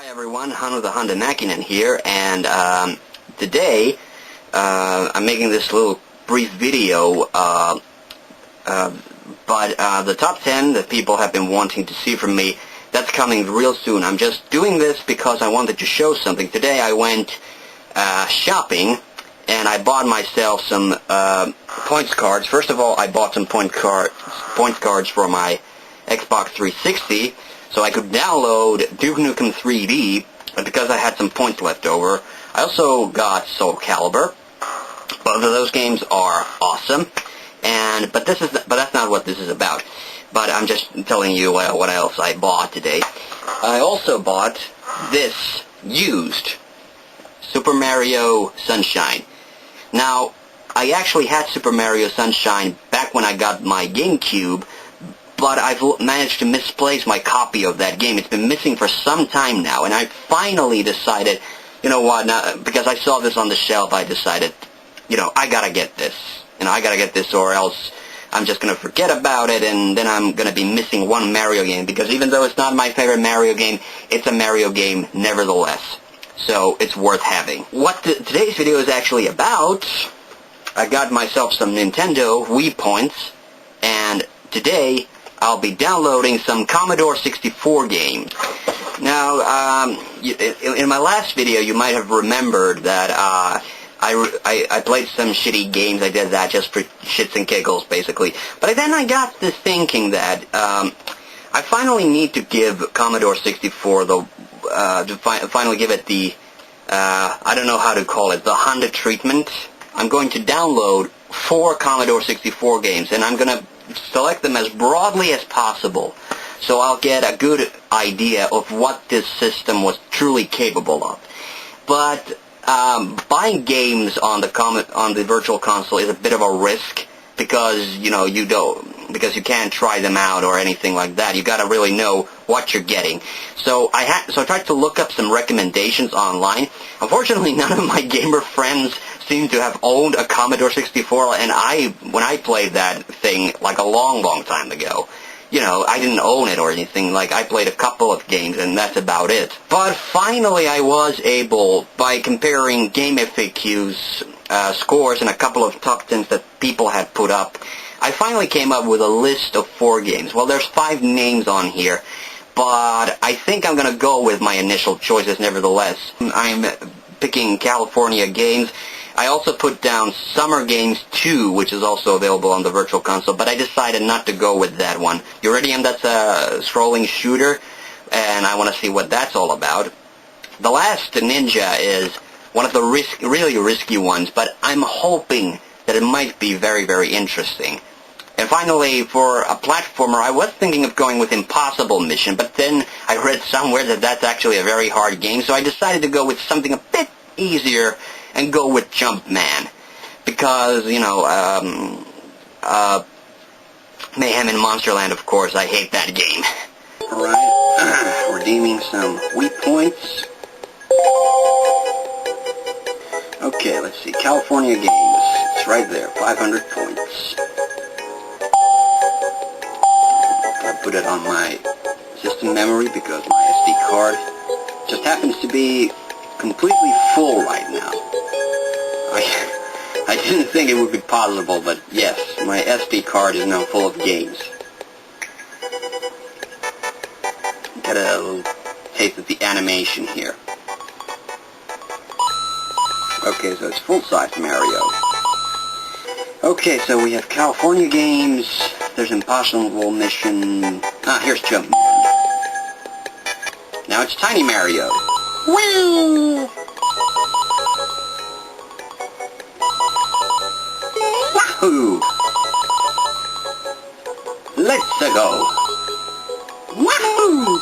Hi everyone, TheHande here, and today I'm making this little brief video, but the top 10 that people have been wanting to see from me, that's coming real soon. I'm just doing this because I wanted to show something. Today I went shopping, and I bought myself some points cards. First of all, I bought some points cards for my Xbox 360, so I could download Duke Nukem 3D, because I had some points left over. I also got Soul Calibur. Both of those games are awesome, but that's not what this is about. But I'm just telling you what else I bought today. I also bought this used Super Mario Sunshine. Now, I actually had Super Mario Sunshine back when I got my GameCube, but I've managed to misplace my copy of that game. It's been missing for some time now, and I finally decided, you know what, now, because I saw this on the shelf, I decided, I gotta get this. I gotta get this, or else I'm just gonna forget about it, and then I'm gonna be missing one Mario game, because even though it's not my favorite Mario game, it's a Mario game nevertheless. So it's worth having. What today's video is actually about, I got myself some Nintendo Wii points, and today I'll be downloading some Commodore 64'd games. Now, in my last video, you might have remembered that I played some shitty games. I did that just for shits and giggles, basically. But then I got to thinking that I finally need to give Commodore 64 finally give it the I don't know how to call it, the TheHande treatment. I'm going to download 4 Commodore 64 games, and I'm going to select them as broadly as possible, so I'll get a good idea of what this system was truly capable of. But buying games on the Virtual Console is a bit of a risk, because because you can't try them out or anything like that. You got to really know what you're getting. So I tried to look up some recommendations online. Unfortunately, none of my gamer friends seem to have owned a Commodore 64, and when I played that thing like a long time ago, I didn't own it or anything. Like, I played a couple of games, and that's about it. But finally I was able, by comparing Game FAQ's scores and a couple of top 10s that people had put up, I finally came up with a list of 4 games. Well, there's 5 names on here, but I think I'm going to go with my initial choices nevertheless. I'm picking California Games. I also put down Summer Games 2, which is also available on the Virtual Console, but I decided not to go with that one. Uridium, that's a scrolling shooter, and I want to see what that's all about. The Last Ninja is one of the really risky ones, but I'm hoping that it might be very interesting. And finally, for a platformer, I was thinking of going with Impossible Mission, but then I read somewhere that that's actually a very hard game, so I decided to go with something a bit easier and go with Jumpman, because, Mayhem in Monsterland, of course, I hate that game. Alright, redeeming some Wii points. Okay, let's see, California Games, it's right there, 500 points. I put it on my system memory because my SD card just happens to be completely full right now. I didn't think it would be possible, but yes, my SD card is now full of games. Get a little taste of the animation here. Okay, so it's full-size Mario. Okay, so we have California Games, there's Impossible Mission, here's Jumpman. Now it's Tiny Mario. Woo! Wahoo! Let's go! Wahoo!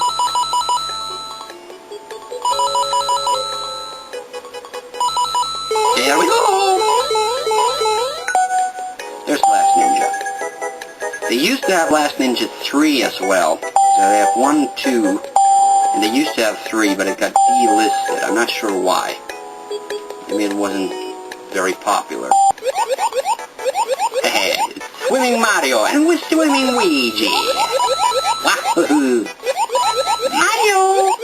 There we go! There's Last Ninja. They used to have Last Ninja 3 as well. So they have 1, 2, and they used to have 3, but it got delisted. I'm not sure why. Maybe it wasn't very popular. Swimming Mario, and we're swimming Luigi. Wahoo! Mario!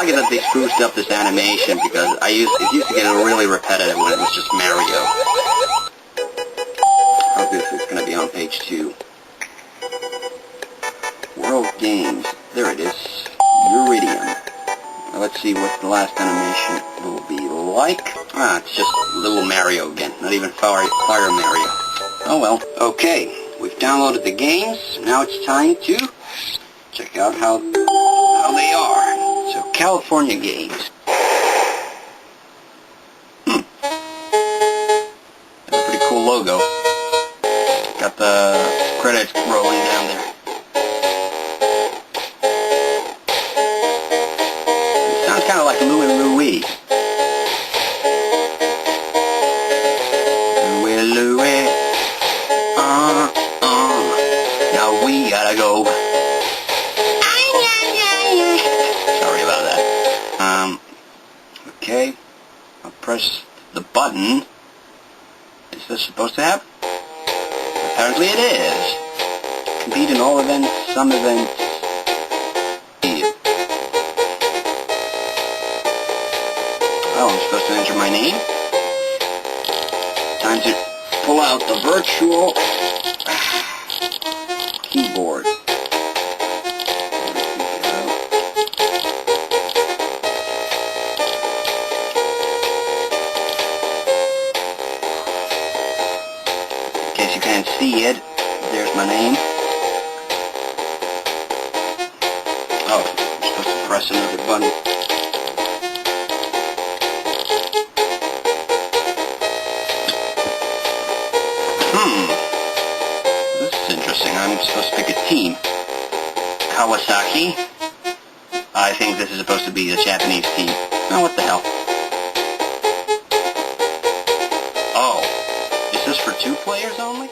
lucky that they spruced up this animation because it used to get really repetitive when it was just Mario. Obviously, it's going to be on page 2. World Games. There it is. Uridium. Now let's see what the last animation will be like. It's just little Mario again. Not even Fire Mario. Oh well. Okay, we've downloaded the games. Now it's time to check out how they are. So, California Games. That's a pretty cool logo. Got the credits rolling down there. It sounds kind of like Louie Louie. Louie Louie. Now we gotta go. Sorry about that. Okay. I'll press the button. Is this supposed to happen? Apparently it is. Compete in all events, some events. Oh, I'm supposed to enter my name? Time to pull out the virtual keyboard. In case you can't see it, there's my name. Oh, I'm supposed to press another button. This is interesting. I'm supposed to pick a team. Kawasaki. I think this is supposed to be the Japanese team. Oh, what the hell? Oh, is this for 2 players only?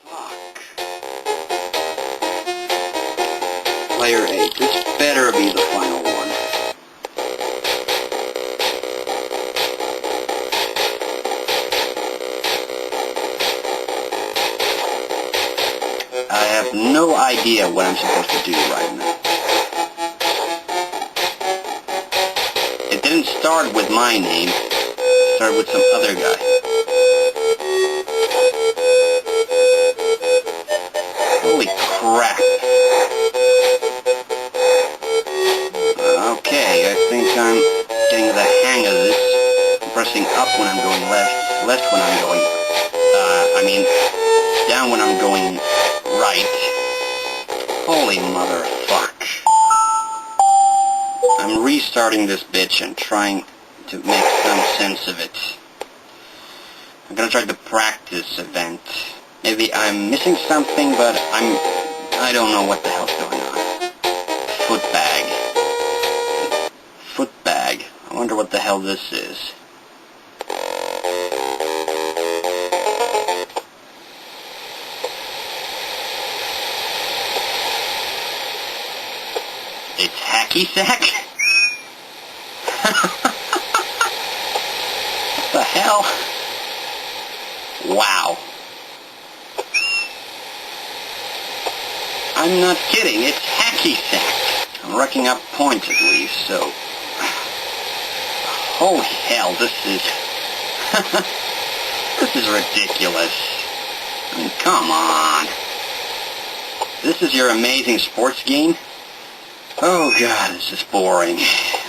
Fuck. Player 8. This better be the final one. I have no idea what I'm supposed to do right now. It didn't start with my name. It started with some other guy. Holy crap. Okay, I think I'm getting the hang of this. I'm pressing up when I'm going left when I'm going... down when I'm going right. Holy motherfuck. I'm restarting this bitch and trying to make some sense of it. I'm gonna try the practice event. Maybe I'm missing something, but I don't know what the hell's going on. Foot bag. Foot bag. I wonder what the hell this is. It's hacky sack? What the hell? Wow. I'm not kidding, it's hacky sack. I'm racking up points at least, so... Holy hell, this is... This is ridiculous. I mean, come on. This is your amazing sports game? Oh god, this is boring.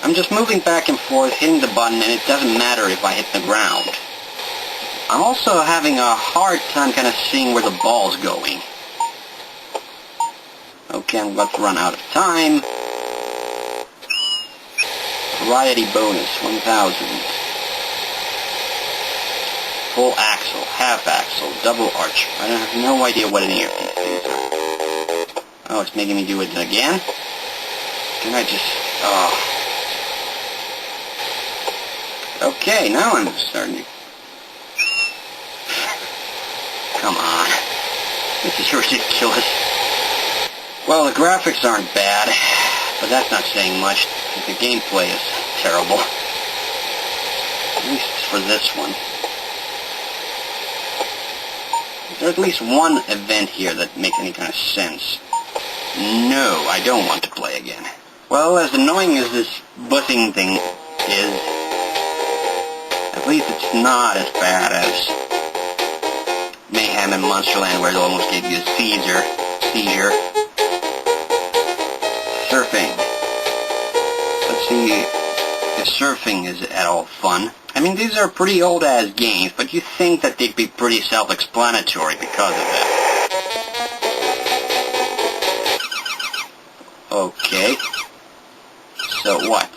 I'm just moving back and forth, hitting the button, and it doesn't matter if I hit the ground. I'm also having a hard time kind of seeing where the ball's going. Okay, I'm about to run out of time. Variety bonus, 1,000. Full axle, half axle, double arch. I have no idea what any of these things are. Oh, it's making me do it again? Can I just... Oh. Okay, now I'm starting to... Come on. This is ridiculous. Well, the graphics aren't bad, but that's not saying much. The gameplay is terrible. At least for this one. There's at least one event here that makes any kind of sense. No, I don't want to play again. Well, as annoying as this buzzing thing is, at least it's not as bad as Mayhem in Monsterland, where it almost gave you a seizure. Surfing. Let's see if surfing is at all fun. I mean, these are pretty old-ass games, but you think that they'd be pretty self-explanatory because of that. Okay. So what?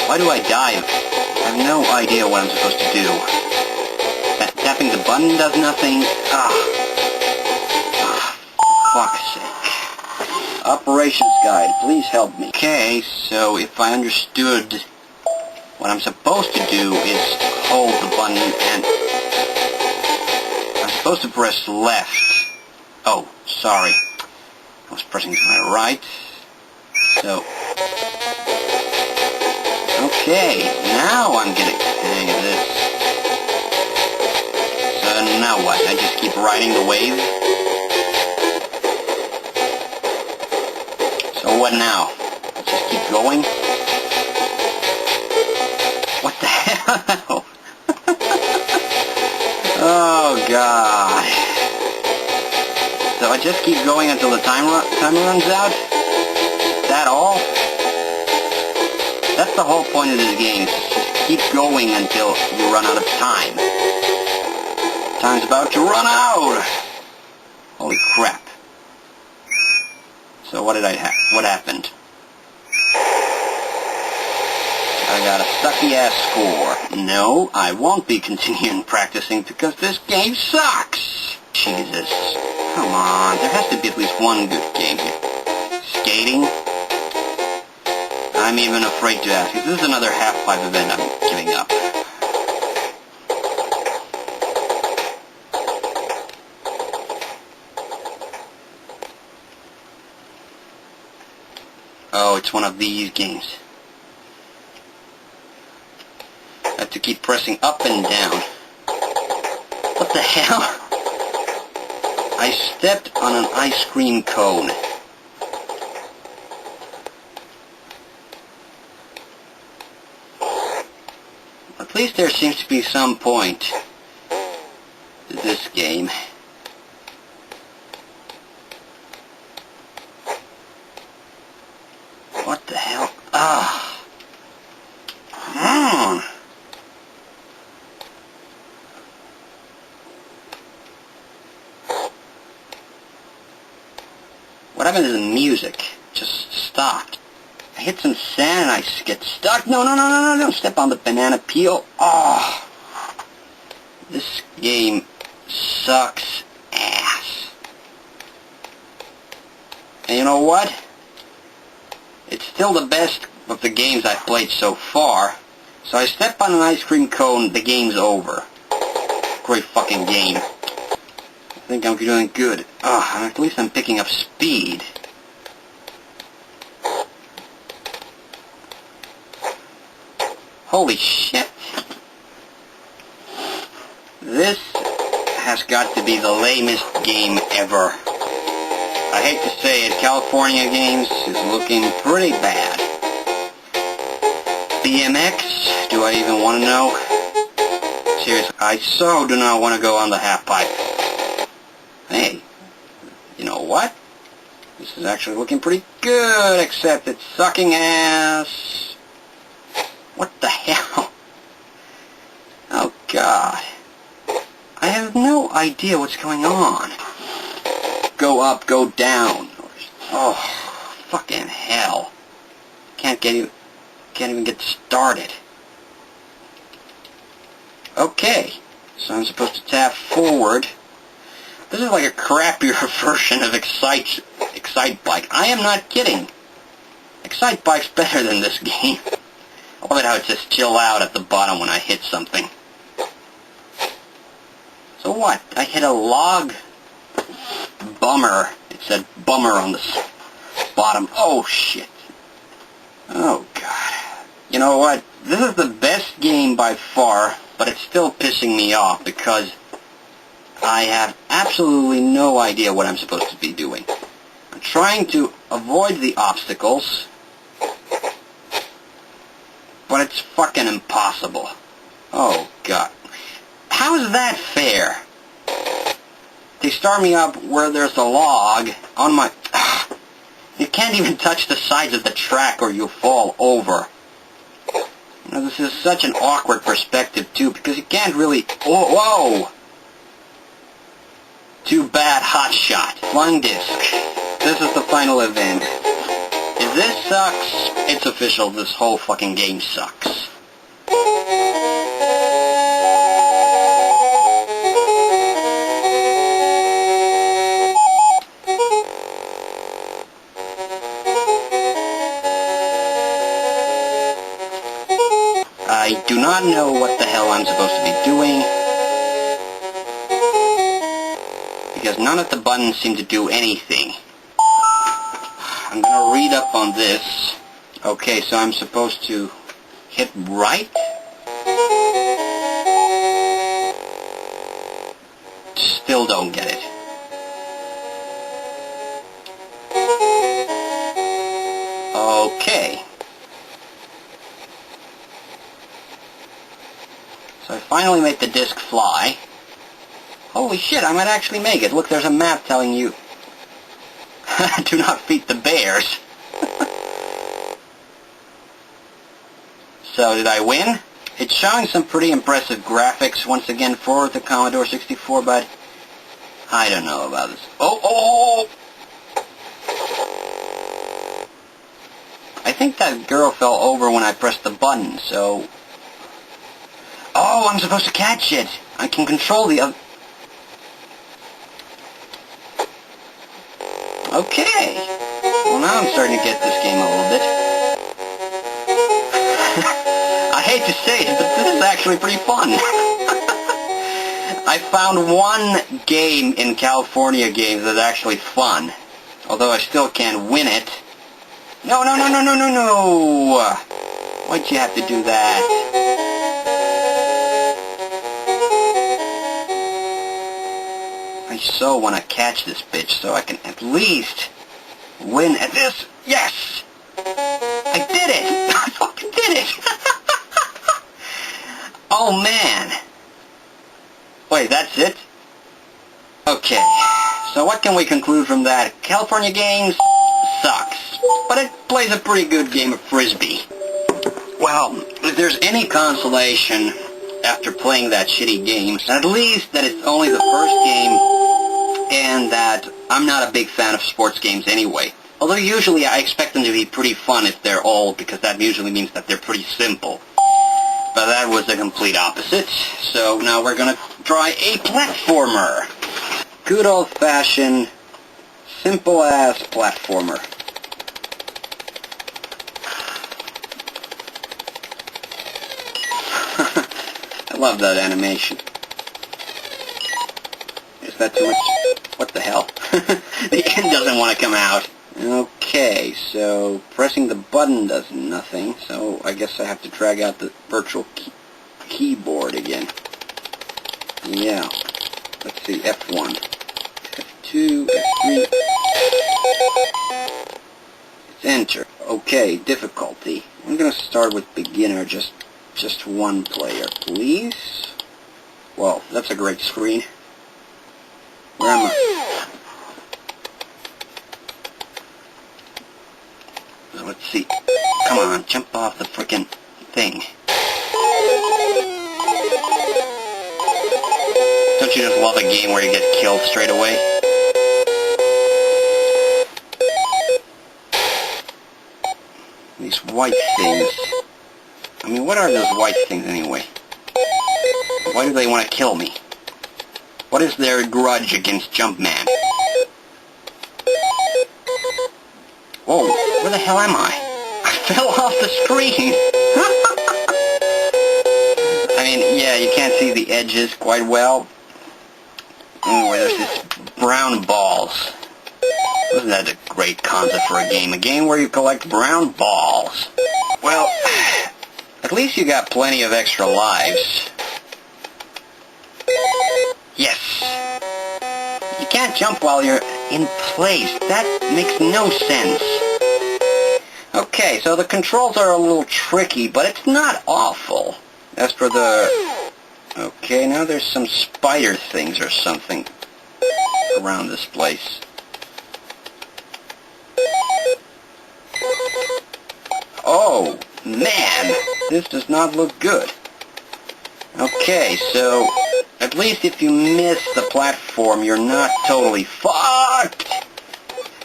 Why do I dive? I have no idea what I'm supposed to do. Tapping the button does nothing. Fuck's sake. Operations guide, please help me. Okay, so if I understood, what I'm supposed to do is hold the button and I'm supposed to press left. Oh, sorry. I was pressing to my right. So, okay, now I'm getting the hang of this. So now what? I just keep riding the wave? So what now? Just keep going? What the hell? Oh God. So I just keep going until the timer runs out? Is that all? That's the whole point of this game. Just keep going until you run out of time. Time's about to run out! Holy crap. So what happened? I got a sucky-ass score. No, I won't be continuing practicing because this game sucks! Jesus. Come on, there has to be at least one good game here. Skating? I'm even afraid to ask. If this is another half-pipe event, I'm giving up. Oh, it's one of these games. I have to keep pressing up and down. What the hell? I stepped on an ice cream cone. At least there seems to be some point to this game. What the hell? What happened to the music? Just stopped. I hit some sand and I get stuck. No, don't step on the banana peel. Oh, this game sucks ass. And you know what? It's still the best of the games I've played so far. So I step on an ice cream cone, the game's over. Great fucking game. I think I'm doing good. At least I'm picking up speed. Holy shit. This has got to be the lamest game ever. I hate to say it, California Games is looking pretty bad. BMX? Do I even want to know? Seriously, I so do not want to go on the half pipe. Hey, you know what? This is actually looking pretty good, except it's sucking ass. What the hell? Oh, God. I have no idea what's going on. Go up, go down. Oh, fucking hell. Can't even get started. Okay, so I'm supposed to tap forward. This is like a crappier version of Excite Bike. I am not kidding. Excite Bike's better than this game. I love it how it says chill out at the bottom when I hit something. So what? I hit a log? Bummer. It's that bummer on the bottom. Oh, shit. Oh, God. You know what? This is the best game by far, but it's still pissing me off because I have absolutely no idea what I'm supposed to be doing. I'm trying to avoid the obstacles, but it's fucking impossible. Oh, God. How is that fair? They start me up where there's a log on my... You can't even touch the sides of the track or you fall over. You know, this is such an awkward perspective, too, because you can't really... Oh, whoa! Too bad, hot shot. Flying disc. This is the final event. If this sucks, it's official. This whole fucking game sucks. I do not know what the hell I'm supposed to be doing, because none of the buttons seem to do anything. I'm gonna read up on this. Okay, so I'm supposed to hit right? Still don't get it. Okay. So I finally made the disc fly. Holy shit, I might actually make it. Look, there's a map telling you, do not feed the bears. So, did I win? It's showing some pretty impressive graphics once again for the Commodore 64, but I don't know about this. Oh! I think that girl fell over when I pressed the button, so... Oh, I'm supposed to catch it! I can control the other... Okay. Well, now I'm starting to get this game a little bit. I hate to say it, but this is actually pretty fun. I found one game in California games that's actually fun. Although I still can't win it. No! Why'd you have to do that? I so want to catch this bitch so I can at least win at this. Yes! I did it! I fucking did it! Oh, man. Wait, that's it? Okay. So what can we conclude from that? California Games sucks, but it plays a pretty good game of Frisbee. Well, if there's any consolation after playing that shitty game, at least that it's only the first game and that I'm not a big fan of sports games anyway. Although usually I expect them to be pretty fun if they're old, because that usually means that they're pretty simple. But that was the complete opposite. So now we're gonna try a platformer. Good old-fashioned, simple-ass platformer. I love that animation. Is that too much? What the hell? The end doesn't want to come out. Okay, so pressing the button does nothing, so I guess I have to drag out the virtual keyboard again. Yeah. Let's see, F1. F2, F3. It's enter. Okay, difficulty. I'm gonna start with beginner, just one player, please. Well, that's a great screen. Where am I? So let's see. Come on, jump off the frickin' thing. Don't you just love a game where you get killed straight away? These white things. I mean, what are those white things anyway? Why do they want to kill me? What is their grudge against Jumpman? Whoa, where the hell am I? I fell off the screen! I mean, yeah, you can't see the edges quite well. Anyway, there's this brown balls. Isn't that a great concept for a game? A game where you collect brown balls. Well, at least you got plenty of extra lives. Yes! You can't jump while you're in place. That makes no sense. Okay, so the controls are a little tricky, but it's not awful. As for the... Okay, now there's some spider things or something around this place. Oh, man! This does not look good. Okay, so at least if you miss the platform, you're not totally fucked!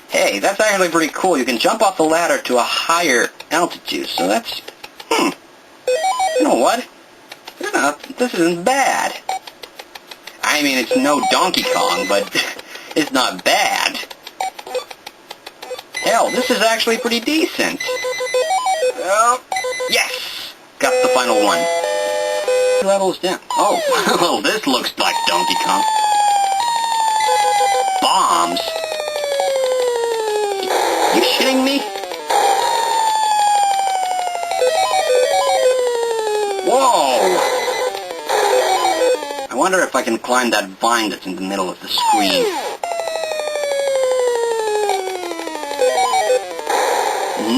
Hey, that's actually pretty cool. You can jump off the ladder to a higher altitude, so that's... You know what? This isn't bad. I mean, it's no Donkey Kong, but it's not bad. Hell, this is actually pretty decent. Oh, yes! Got the final one. Levels down. Oh, well, this looks like Donkey Kong. Bombs? You shitting me? Whoa! I wonder if I can climb that vine that's in the middle of the screen.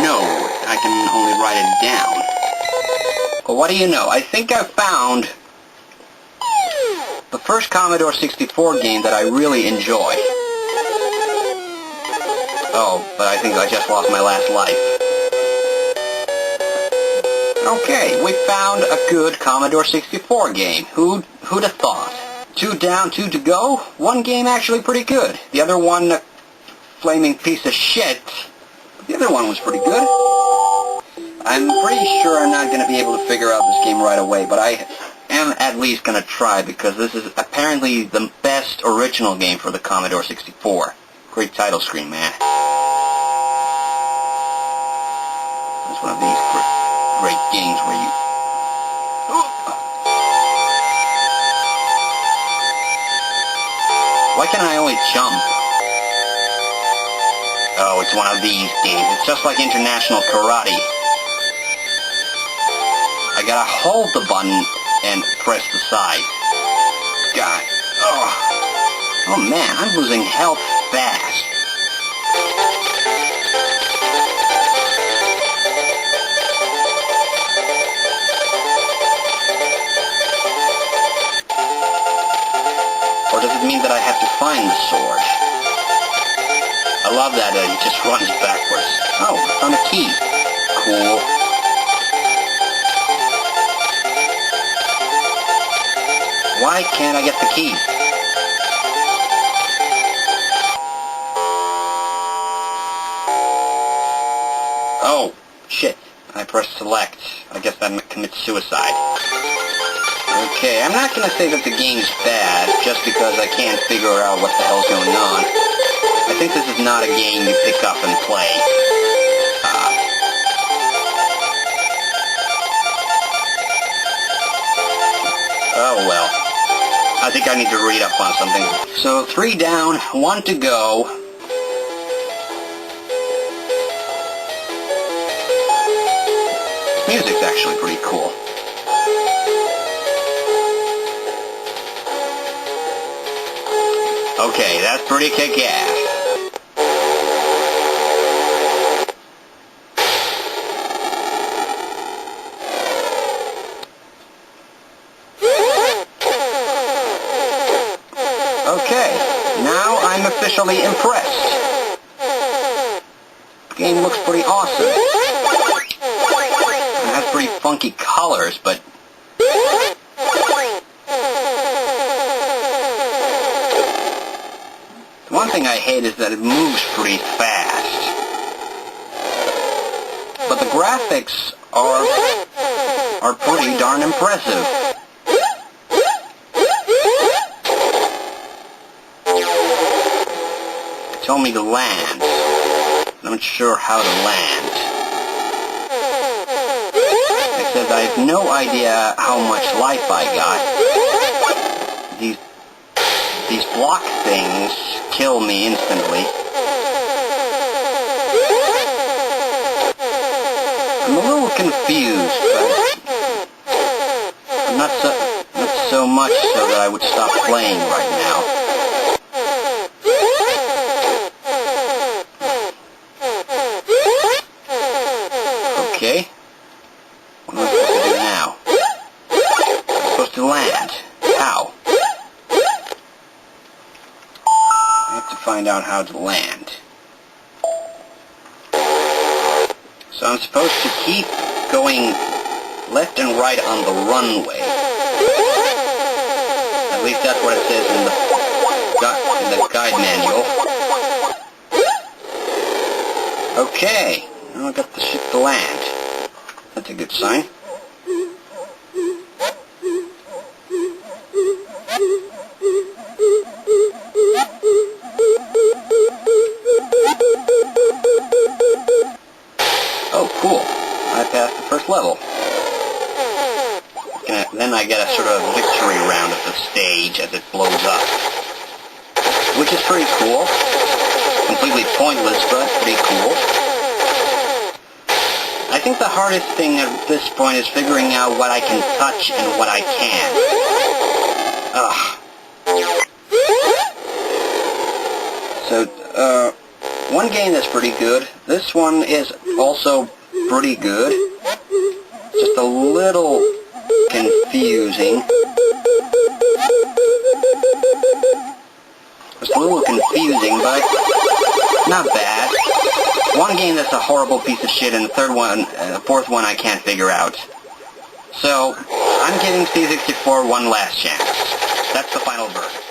No, I can only write it down. Well, what do you know? I think I found the first Commodore 64 game that I really enjoy. Oh, but I think I just lost my last life. Okay, we found a good Commodore 64 game. Who'd have thought? 2 down, 2 to go. One game actually pretty good. The other one, a flaming piece of shit. The other one was pretty good. I'm pretty sure I'm not going to be able to figure out this game right away, but I am at least going to try because this is apparently the best original game for the Commodore 64. Great title screen, man. It's one of these great games where you... Why can I only jump? Oh, it's one of these games. It's just like International Karate. I gotta hold the button and press the side. God. Oh man, I'm losing health fast. Or does it mean that I have to find the sword? I love that he just runs backwards. Oh, I found a key. Cool. Why can't I get the key? Oh, shit. I pressed select. I guess that commits suicide. Okay, I'm not going to say that the game's bad just because I can't figure out what the hell's going on. I think this is not a game you pick up and play. Oh well. I think I need to read up on something. So 3 down, 1 to go. Music's actually pretty cool. Okay, that's pretty kick-ass. Okay, now I'm officially impressed. The game looks pretty awesome. It has pretty funky colors, but... One thing I hate is that it moves pretty fast. But the graphics are pretty darn impressive. It told me to land. I'm not sure how to land. It says I have no idea how much life I got. These block things kill me instantly. little confused, but not so much so that I would stop playing right now. Okay. What am I supposed to do now? I'm supposed to land. How? I have to find out how to land. So I'm supposed to keep going left and right on the runway. At least that's what it says in the guide manual. Okay, now I got the ship to land. That's a good sign. Oh, cool. I passed the first level. Then I get a sort of victory round at the stage as it blows up. Which is pretty cool. Completely pointless, but pretty cool. I think the hardest thing at this point is figuring out what I can touch and what I can't. So, one game that's pretty good. This one is also pretty good. Just a little confusing. Just a little confusing, but not bad. One game that's a horrible piece of shit, and the fourth one I can't figure out. So, I'm giving C64 one last chance. That's the final verdict.